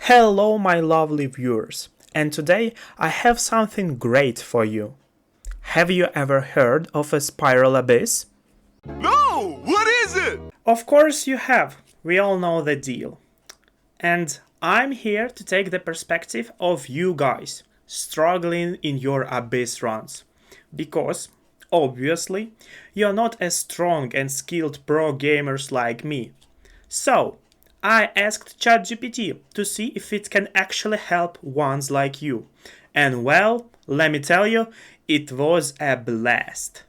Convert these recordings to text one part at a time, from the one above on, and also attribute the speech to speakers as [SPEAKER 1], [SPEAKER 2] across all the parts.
[SPEAKER 1] Hello my lovely viewers, and today I have something great for you. Have you ever heard of a spiral abyss?
[SPEAKER 2] No! What is it?
[SPEAKER 1] Of course you have, we all know the deal. And I'm here to take the perspective of you guys struggling in your abyss runs. Because, obviously, you're not as strong and skilled pro gamers like me. So, I asked Chat GPT to see if it can actually help ones like you. And well, let me tell you, it was a blast.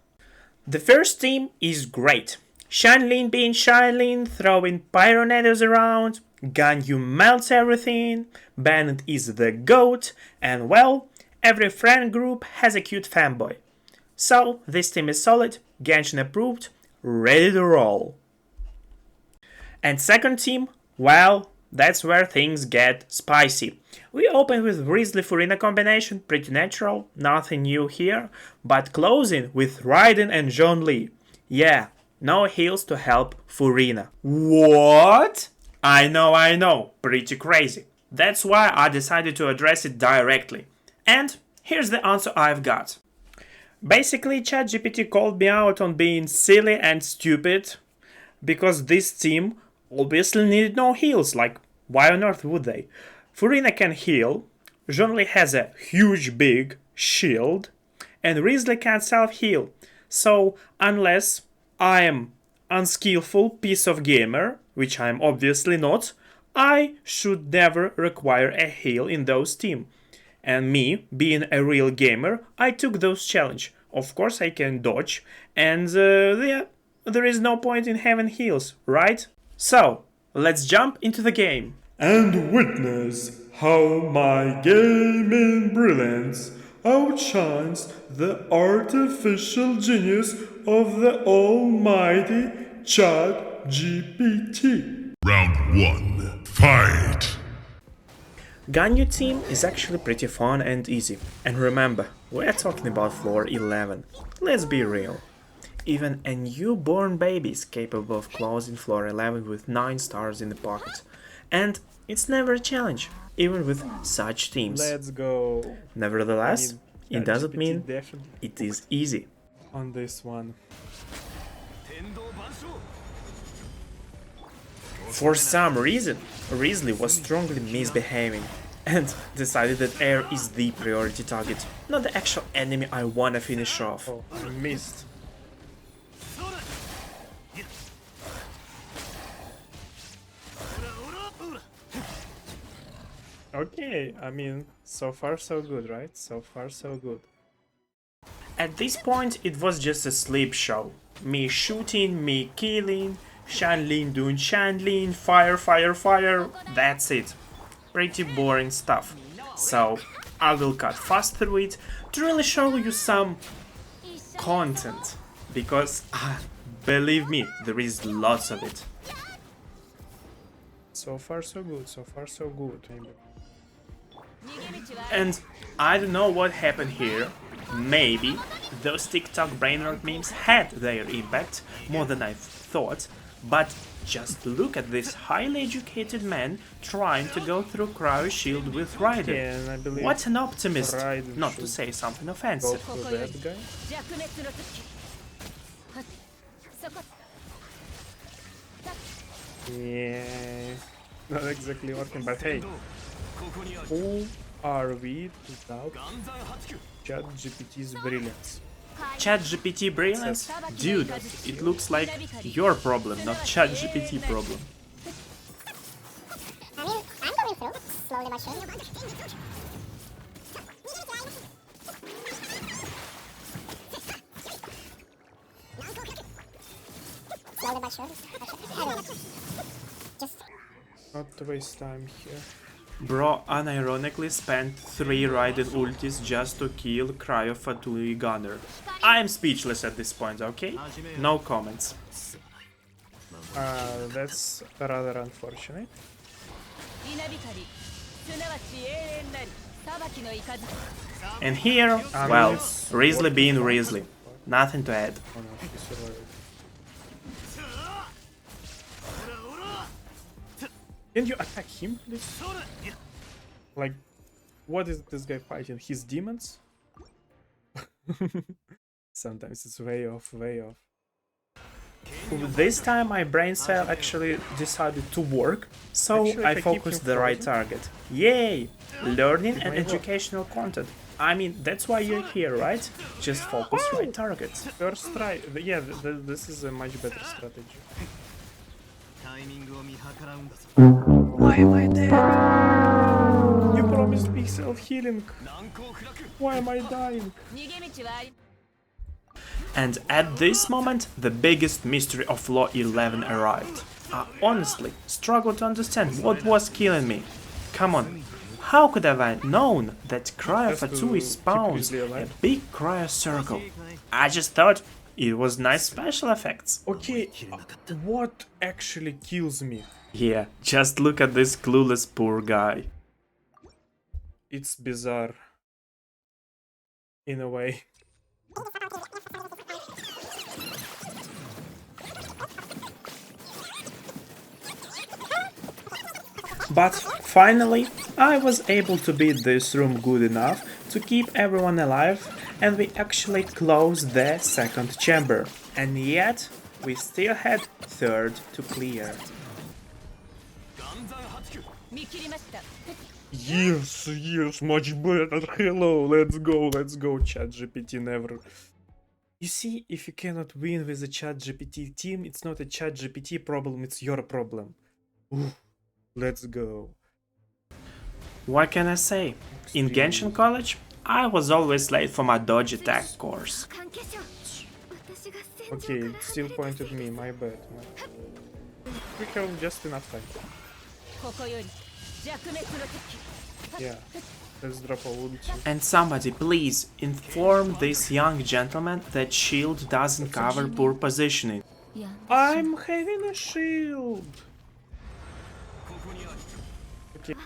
[SPEAKER 1] The first team is great. Shanlin being Shanlin, throwing pyroneters around, Ganyu melts everything, Bennett is the GOAT, and well, every friend group has a cute fanboy. So, this team is solid, Genshin approved, ready to roll. And second team, well, that's where things get spicy. We open with Grizzly Furina combination, pretty natural, nothing new here, but closing with Raiden and Zhongli. Yeah, no heals to help Furina. What? I know, pretty crazy. That's why I decided to address it directly. And here's the answer I've got. Basically, ChatGPT called me out on being silly and stupid, because this team obviously needed no heals, like why on earth would they? Furina can heal, Zhongli has a huge big shield, and Grizzly can't self-heal. So unless I am unskillful piece of gamer, which I'm obviously not, I should never require a heal in those team. And me, being a real gamer, I took those challenge. Of course I can dodge, and there is no point in having heals, right? So, let's jump into the game.
[SPEAKER 3] And witness how my gaming brilliance outshines the artificial genius of the almighty Chat GPT.
[SPEAKER 2] Round 1. Fight!
[SPEAKER 1] Ganyu team is actually pretty fun and easy. And remember, we're talking about floor 11. Let's be real. Even a newborn baby is capable of closing floor 11 with 9 stars in the pocket. And it's never a challenge, even with such teams.
[SPEAKER 3] Let's go.
[SPEAKER 1] Nevertheless, it doesn't mean
[SPEAKER 3] definitely
[SPEAKER 1] it is easy.
[SPEAKER 3] on this one.
[SPEAKER 1] For some reason, Grizzly was strongly misbehaving and decided that air is the priority target, not the actual enemy I wanna finish off.
[SPEAKER 3] Oh, I missed. Okay, I mean, so far so good, right? So far so good.
[SPEAKER 1] At this point, it was just a sleep show. Me shooting, me killing, Shanlin doing Shanlin, fire, that's it. Pretty boring stuff. So, I will cut fast through it to really show you some content. Because, believe me, there is lots of it.
[SPEAKER 3] So far so good, so far so good.
[SPEAKER 1] And I don't know what happened here. Maybe those TikTok brainrot memes had their impact more than I thought, but just look at this highly educated man trying to go through Cryo Shield with Raiden.
[SPEAKER 3] Yeah, I believe
[SPEAKER 1] What an optimist,
[SPEAKER 3] Raiden
[SPEAKER 1] not to
[SPEAKER 3] should
[SPEAKER 1] say something
[SPEAKER 3] go
[SPEAKER 1] offensive.
[SPEAKER 3] for that guy. Yeah, not exactly working, but hey, who are we without Chat GPT's brilliance?
[SPEAKER 1] Chat GPT brilliance? Dude, it looks like your problem, not Chat GPT problem.
[SPEAKER 4] I mean, I'm going through, slowly but surely. Slowly but surely. Just
[SPEAKER 3] Not to waste time here.
[SPEAKER 1] Bro unironically spent 3 Raiden ultis just to kill Cryo Fatui Gunner. I'm speechless at this point, okay? No comments.
[SPEAKER 3] That's rather unfortunate.
[SPEAKER 1] And here, well, Grizzly being Grizzly. Nothing to add.
[SPEAKER 3] Oh no, she survived. Can you attack him, please? Like, what is this guy fighting? His demons? Sometimes it's way off, way off.
[SPEAKER 1] This time my brain cell actually decided to work, so
[SPEAKER 3] Actually,
[SPEAKER 1] I
[SPEAKER 3] if I keep
[SPEAKER 1] focused
[SPEAKER 3] him
[SPEAKER 1] the right
[SPEAKER 3] frozen-
[SPEAKER 1] target. Yay! Learning and
[SPEAKER 3] my God.
[SPEAKER 1] educational content. I mean, that's why you're here, right? Just focus right targets.
[SPEAKER 3] First try. Yeah, this is a much better strategy. Why am I dead? You promised me self-healing. Why am I dying?
[SPEAKER 1] And at this moment, the biggest mystery of Law 11 arrived. I honestly struggle to understand what was killing me. Come on, how could have I known that Cryo-Fatui
[SPEAKER 3] keep
[SPEAKER 1] spawns
[SPEAKER 3] Grizzly
[SPEAKER 1] a
[SPEAKER 3] alive.
[SPEAKER 1] big cryo circle? I just thought it was nice special effects.
[SPEAKER 3] Okay, what actually kills me?
[SPEAKER 1] Yeah, just look at this clueless poor guy.
[SPEAKER 3] It's bizarre. In a way.
[SPEAKER 1] But finally, I was able to beat this room good enough to keep everyone alive, and we actually closed the second chamber. And yet, we still had third to clear.
[SPEAKER 3] Yes, yes, much better. Hello, let's go, Chat GPT never. You see, if you cannot win with a Chat GPT team, it's not a Chat GPT problem, it's your problem. Ooh, let's go.
[SPEAKER 1] What can I say? In Genshin College, I was always late for my dodge attack course.
[SPEAKER 3] Okay, it still pointed me, my bad. We have just enough time. Yeah, let's drop a ulti.
[SPEAKER 1] And somebody please inform this young gentleman that shield doesn't cover poor positioning.
[SPEAKER 3] I'm having a shield!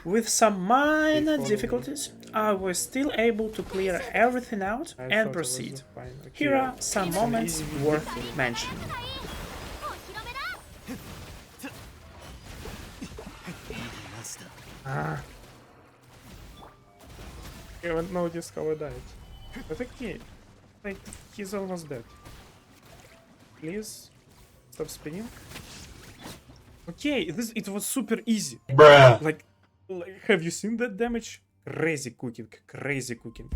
[SPEAKER 1] With some minor
[SPEAKER 3] follow me.
[SPEAKER 1] difficulties, I was still able to clear everything out
[SPEAKER 3] I
[SPEAKER 1] and
[SPEAKER 3] thought it was
[SPEAKER 1] proceed.
[SPEAKER 3] fine. Okay,
[SPEAKER 1] Here are some
[SPEAKER 3] it's an
[SPEAKER 1] moments
[SPEAKER 3] easy
[SPEAKER 1] worth
[SPEAKER 3] victory.
[SPEAKER 1] mentioning.
[SPEAKER 3] I haven't noticed how I died. But okay, like, he's almost dead. Please, stop spinning. Okay, it was super easy.
[SPEAKER 2] Bruh.
[SPEAKER 3] Like, have you seen that damage? Crazy cooking, crazy cooking.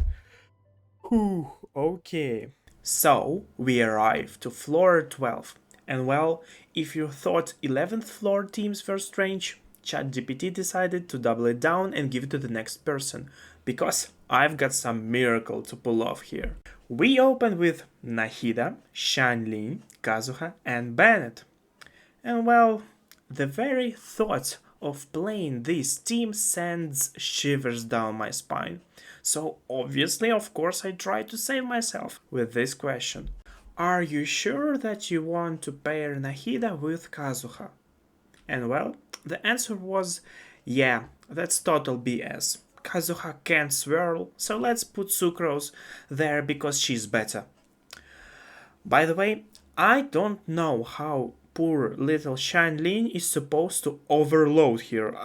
[SPEAKER 3] Whew, okay.
[SPEAKER 1] So, we arrived to floor 12. And well, if you thought 11th floor teams were strange, ChatGPT decided to double it down and give it to the next person, because I've got some miracle to pull off here. We opened with Nahida, Shanlin, Kazuha, and Bennett. And well, the very thought of playing this team sends shivers down my spine. So obviously, of course, I try to save myself with this question. Are you sure that you want to pair Nahida with Kazuha? And well, the answer was, yeah, that's total BS. Kazuha can't swirl, so let's put Sucrose there because she's better. By the way, I don't know how poor little Shanlin is supposed to overload here.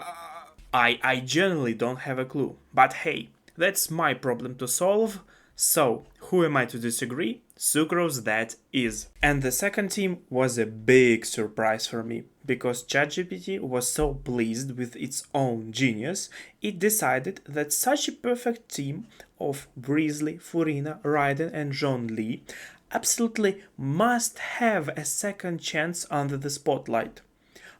[SPEAKER 1] I genuinely don't have a clue. But hey, that's my problem to solve. So, who am I to disagree? Sucrose that is. And the second team was a big surprise for me, because ChatGPT was so pleased with its own genius, it decided that such a perfect team of Grizzly, Furina, Raiden and Zhongli absolutely must have a second chance under the spotlight.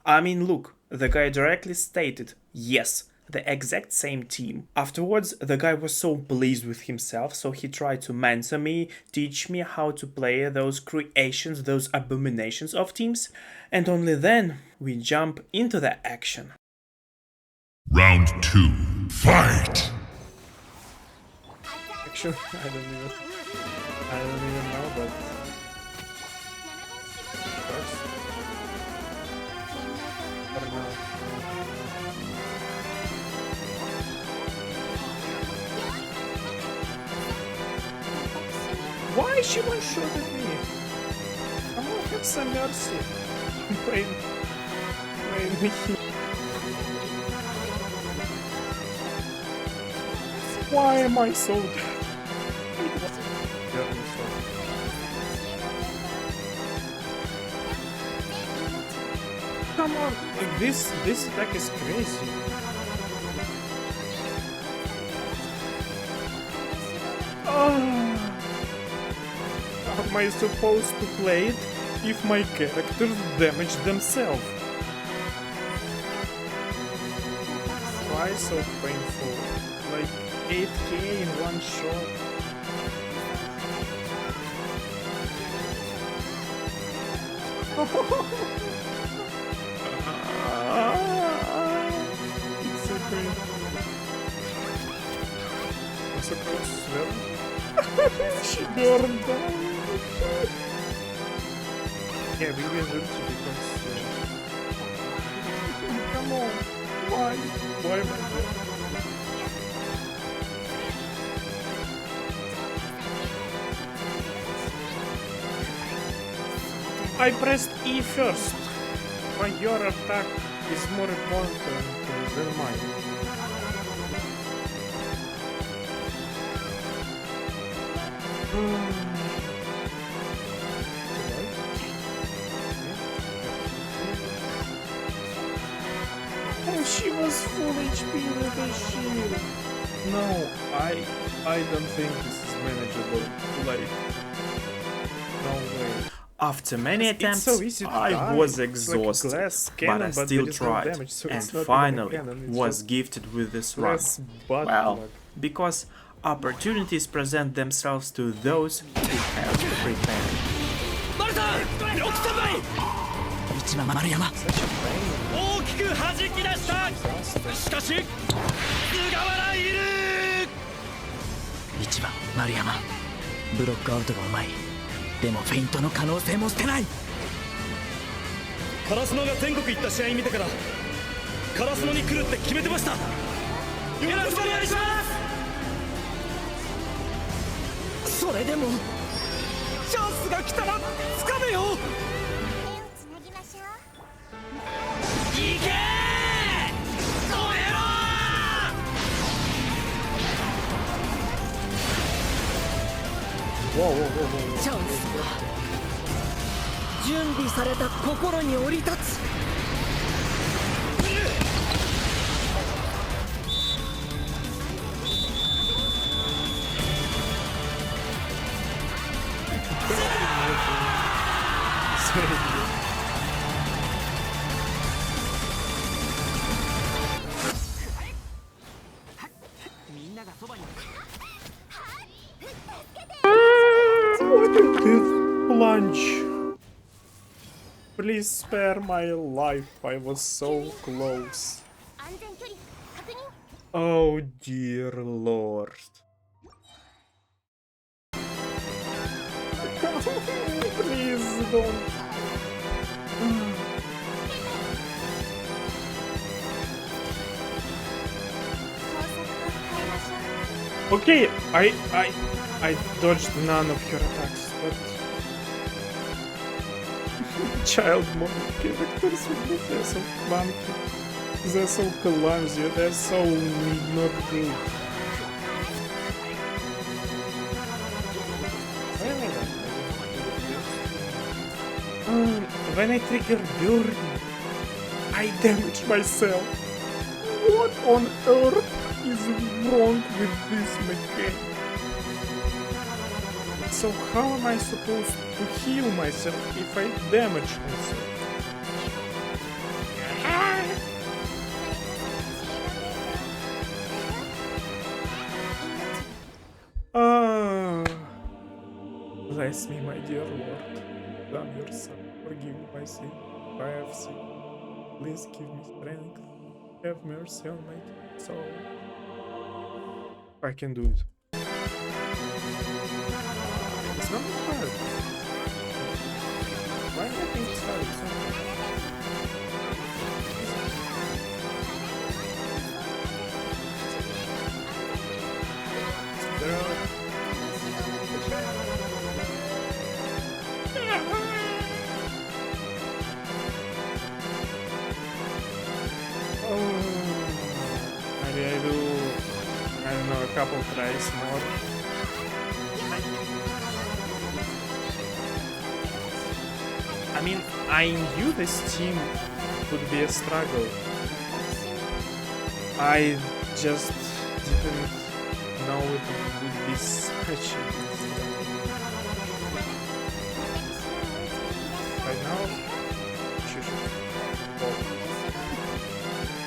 [SPEAKER 1] I mean, look, the guy directly stated, yes, the exact same team. Afterwards, the guy was so pleased with himself, so he tried to mentor me, teach me how to play those creations, those abominations of teams, and only then we jump into the action.
[SPEAKER 2] Round 2. Fight!
[SPEAKER 3] Actually, I don't even know, but first, for now. Why she one shot at me? Come on, have some mercy. Brain me. Why am I so dead? Come on, like this attack is crazy. Oh. How am I supposed to play it if my characters damage themselves? Why so painful? Like 8k in one shot. It's so painful. I'm so close to swear. She burned down. Yeah, we will lose because... Come on. Why? Why am I dead? I pressed E first. Why your attack is more important than mine? Oh, she was full HP with a shield. No, I don't think this is manageable. Like, no way.
[SPEAKER 1] After many
[SPEAKER 3] It's
[SPEAKER 1] attempts,
[SPEAKER 3] so easy to die.
[SPEAKER 1] I was
[SPEAKER 3] It's like a
[SPEAKER 1] exhausted,
[SPEAKER 3] glass
[SPEAKER 1] but
[SPEAKER 3] cannon,
[SPEAKER 1] I
[SPEAKER 3] but
[SPEAKER 1] still
[SPEAKER 3] there is no
[SPEAKER 1] tried,
[SPEAKER 3] damage, so
[SPEAKER 1] and
[SPEAKER 3] it's not even a
[SPEAKER 1] finally
[SPEAKER 3] cannon, it's
[SPEAKER 1] was
[SPEAKER 3] just
[SPEAKER 1] gifted with this run.
[SPEAKER 3] glass butt
[SPEAKER 1] Well,
[SPEAKER 3] plug.
[SPEAKER 1] because opportunities present themselves to those who have prepared.
[SPEAKER 5] 一番丸山
[SPEAKER 3] Such a pain.
[SPEAKER 5] 大きく弾き出したしかし菅原いる一番丸山ブロックアウトがうまいでもフェイントの可能性も捨てないカラスノが全国行った試合見てからカラスノに来るって決めてましたよろしくお願いしますそれでもチャンスが来たら掴めよ行けー止めろチャンスが準備された心に降り立つみんながそばに
[SPEAKER 3] Plunge. Please spare my life. I was so close. Oh dear lord. Please don't. Okay, I dodged none of your attacks, but child model characters with this, they're so clunky, they're so clumsy, they're so not good. When I trigger burn, I damage myself. What on earth is wrong with this mechanic? So how am I supposed to heal myself if I damage myself? Ah, bless me, my dear Lord. Damn your son. Forgive my sin. I have sinned. Please give me strength. Have mercy on my soul. I can do it. It's not hard. Why do I think it's hard? It's not hard. There are... don't know, a couple tries more. I mean, I knew this team would be a struggle. I just didn't know it would be such a right now.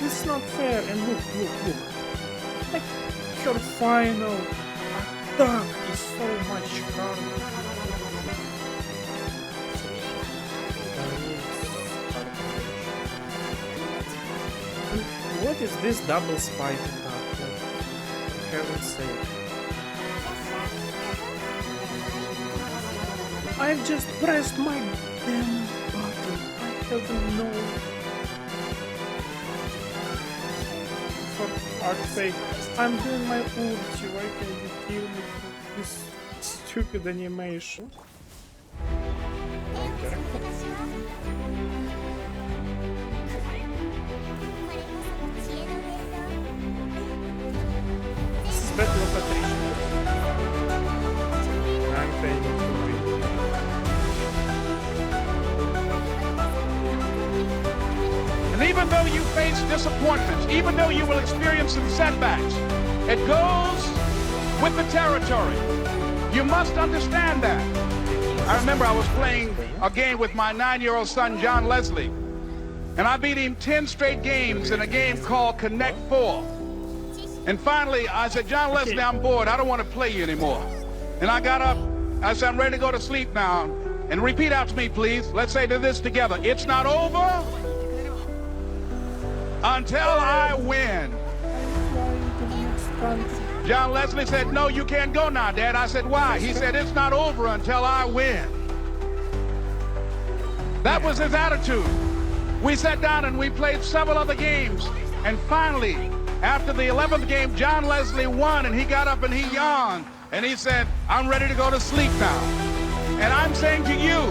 [SPEAKER 3] This is not fair. And look. Like your final attack is so much harder. What is this double spike attack? Like, for heaven's sake. I've just pressed my damn button. I haven't known. For art's sake, I'm doing my ulti. Why can't you kill me for this stupid animation? Okay. Battle of attrition. I'm paying it to win.
[SPEAKER 6] And even though you face disappointments, even though you will experience some setbacks, it goes with the territory. You must understand that. I remember I was playing a game with my 9-year-old son, John Leslie, and I beat him 10 straight games in a game called Connect 4. And finally, I said, John Leslie, I'm bored. I don't want to play you anymore. And I got up. I said, I'm ready to go to sleep now. And repeat out to me, please. Let's say this together. It's not over until I win. John Leslie said, no, you can't go now, Dad. I said, why? He said, it's not over until I win. That was his attitude. We sat down and we played several other games. And finally, after the 11th game, John Leslie won, and he got up and he yawned, and he said, I'm ready to go to sleep now. And I'm saying to you,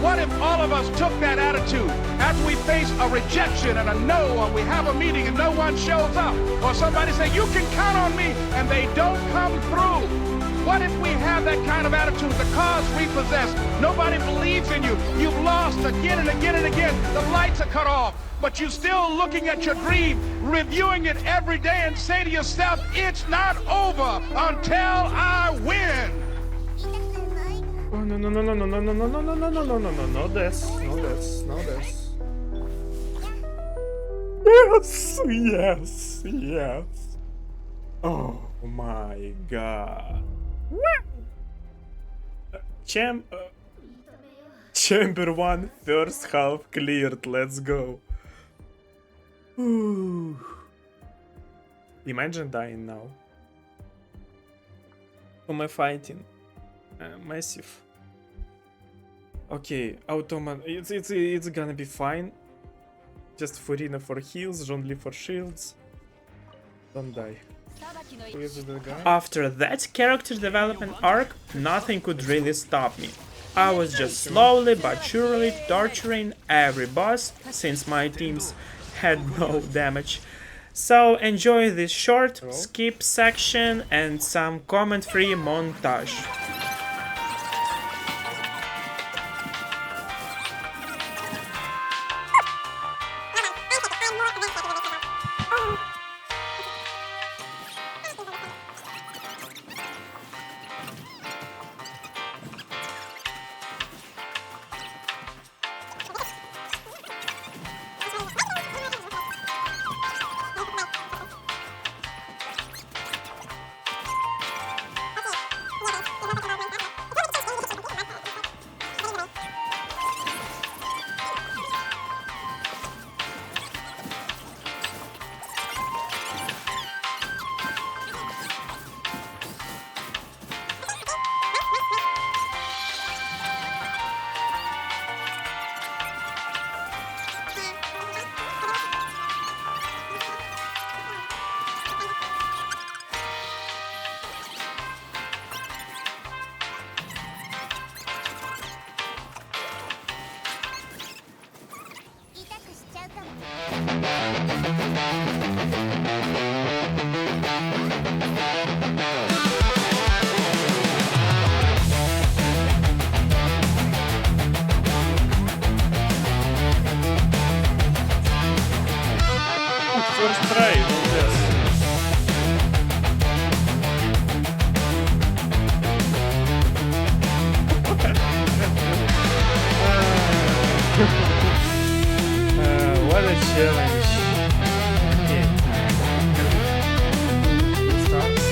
[SPEAKER 6] what if all of us took that attitude after we face a rejection and a no, or we have a meeting and no one shows up, or somebody say, you can count on me, and they don't come through? What if we have that kind of attitude, the cause repossessed, nobody believes in you, you've lost again and again and again, the lights are cut off, but you're still looking at your dream, reviewing it every day, and say to yourself, it's not over until I win.
[SPEAKER 3] Oh, no, this. Yes. Oh my god. Chamber 1 first half cleared, let's go. Ooh. Imagine dying now. Who am I fighting? Massive. Okay, Automan. It's gonna be fine. Just Furina for heals, Zhongli for shields. Don't die. Who is the guy? After that character development arc, nothing could really stop me. I was just slowly but surely torturing every boss since my teams had no damage. So enjoy this short skip section and some comment-free montage. First try, yes. What a challenge. Okay. Two stars.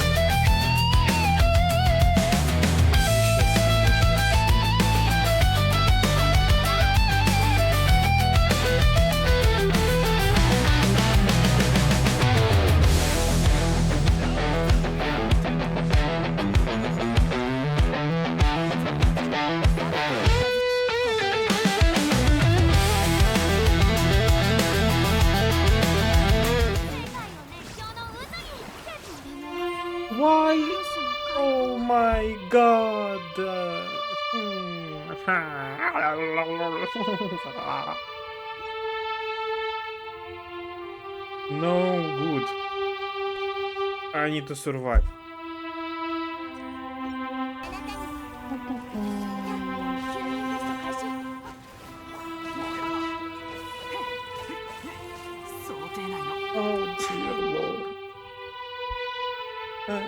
[SPEAKER 3] Why? Oh my god. No good. I need to survive. Oh dear lord. Ah.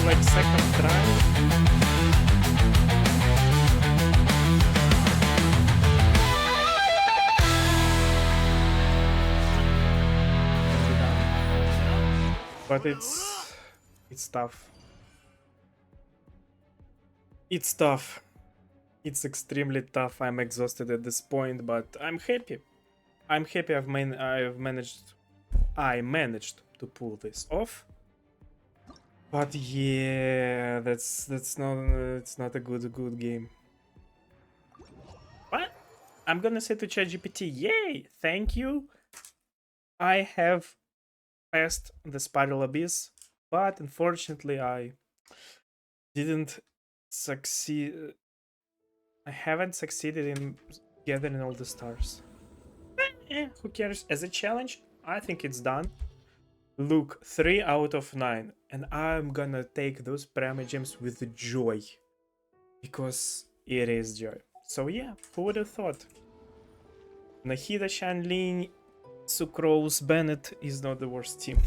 [SPEAKER 3] Like second try. But it's tough. It's tough. It's extremely tough. I'm exhausted at this point, but I'm happy. I'm happy I managed to pull this off. But yeah, that's not it's not a good game. But I'm gonna say to Chat GPT, yay, thank you. I have passed the spiral abyss, but unfortunately I didn't succeed. I haven't succeeded in gathering all the stars. Who cares? As a challenge, I think it's done. Look, 3 out of 9, and I'm gonna take those Prima Gems with joy, because it is joy. So yeah, who would have thought? Nahida, Shanlin, Sucrose, Bennett is not the worst team.